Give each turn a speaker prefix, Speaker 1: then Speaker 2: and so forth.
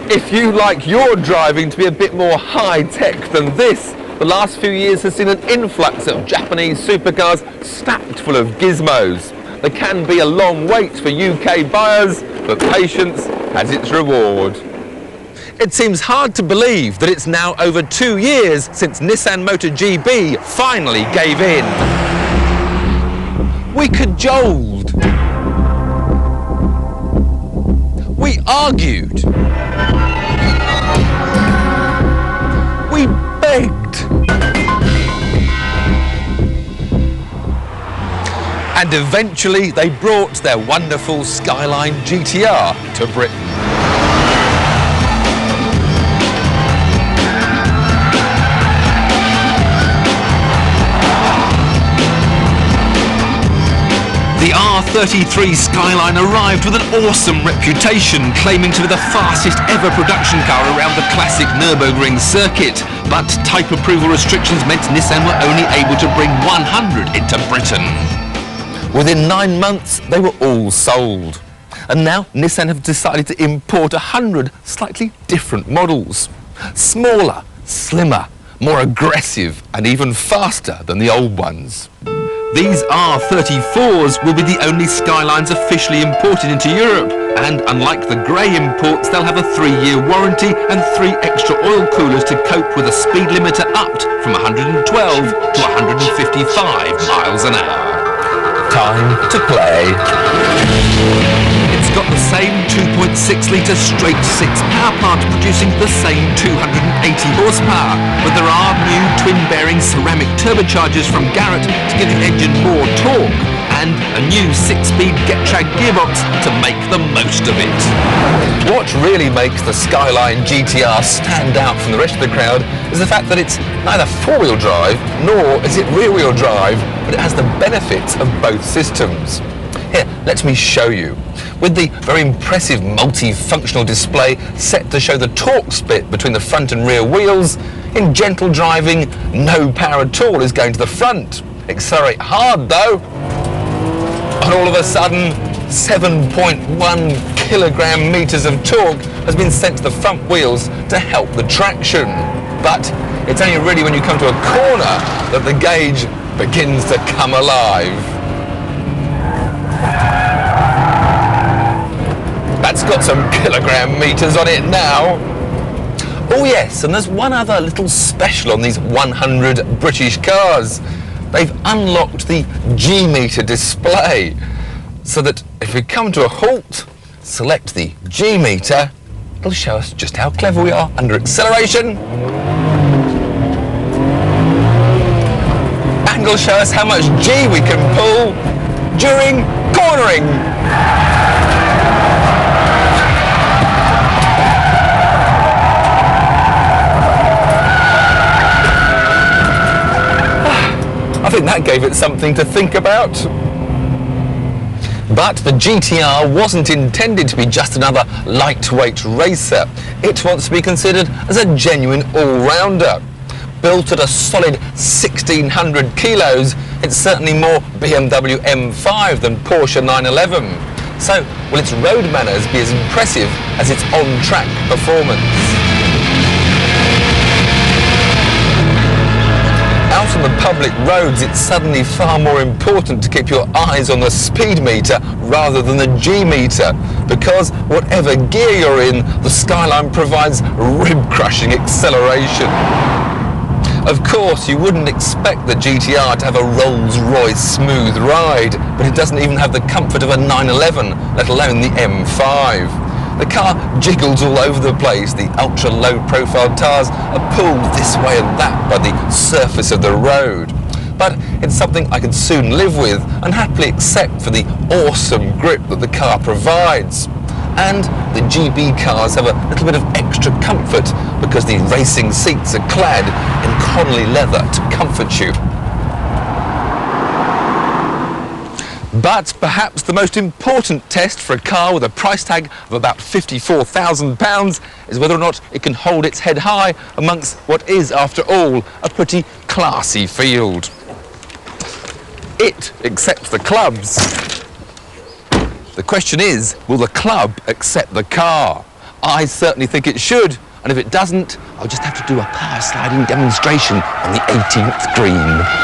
Speaker 1: If you like your driving to be a bit more high-tech than this, the last few years has seen an influx of Japanese supercars stacked full of gizmos. There can be a long wait for UK buyers, but patience has its reward. It seems hard to believe that it's now over 2 years since Nissan Motor GB finally gave in. We cajoled. We argued. We begged. And eventually they brought their wonderful Skyline GT-R to Britain. The R34 Skyline arrived with an awesome reputation, claiming to be the fastest ever production car around the classic Nürburgring circuit. But type approval restrictions meant Nissan were only able to bring 100 into Britain. Within 9 months, they were all sold. And now Nissan have decided to import 100 slightly different models. Smaller, slimmer, more aggressive, and even faster than the old ones. These R34s will be the only Skylines officially imported into Europe, and unlike the grey imports, they'll have a 3-year warranty and 3 extra oil coolers to cope with a speed limiter upped from 112 to 155 miles an hour. Time to play. It's got the same 2.6-litre straight-6 power plant producing the same 280 horsepower, but there are new twin-bearing ceramic turbochargers from Garrett to give the engine more torque, and a new 6-speed GetTrag gearbox to make the most of it. What really makes the Skyline GT-R stand out from the rest of the crowd is the fact that it's neither four-wheel drive nor is it rear-wheel drive, but it has the benefits of both systems. Here, let me show you. With the very impressive multi-functional display set to show the torque split between the front and rear wheels, in gentle driving, no power at all is going to the front. Accelerate hard though, and all of a sudden 7.1 kilogram meters of torque has been sent to the front wheels to help the traction. But it's only really when you come to a corner that the gauge begins to come alive. That's got some kilogram meters on it now. Oh yes, and there's one other little special on these 100 British cars. They've unlocked the G-meter display, so that if we come to a halt, select the G-meter, it'll show us just how clever we are under acceleration, and it'll show us how much G we can pull during cornering. I think that gave it something to think about. But the GT-R wasn't intended to be just another lightweight racer. It wants to be considered as a genuine all-rounder. Built at a solid 1,600 kilos, it's certainly more BMW M5 than Porsche 911. So, will its road manners be as impressive as its on-track performance? Out on the public roads, it's suddenly far more important to keep your eyes on the speed meter rather than the G-meter, because whatever gear you're in, the Skyline provides rib-crushing acceleration. Of course, you wouldn't expect the GT-R to have a Rolls-Royce smooth ride, but it doesn't even have the comfort of a 911, let alone the M5. The car jiggles all over the place. The ultra-low profile tires are pulled this way and that by the surface of the road. But it's something I could soon live with and happily accept for the awesome grip that the car provides. And the GB cars have a little bit of extra comfort because the racing seats are clad in Connelly leather to comfort you. But perhaps the most important test for a car with a price tag of about £54,000 is whether or not it can hold its head high amongst what is, after all, a pretty classy field. It accepts the clubs. The question is, will the club accept the car? I certainly think it should. And if it doesn't, I'll just have to do a power sliding demonstration on the 18th green.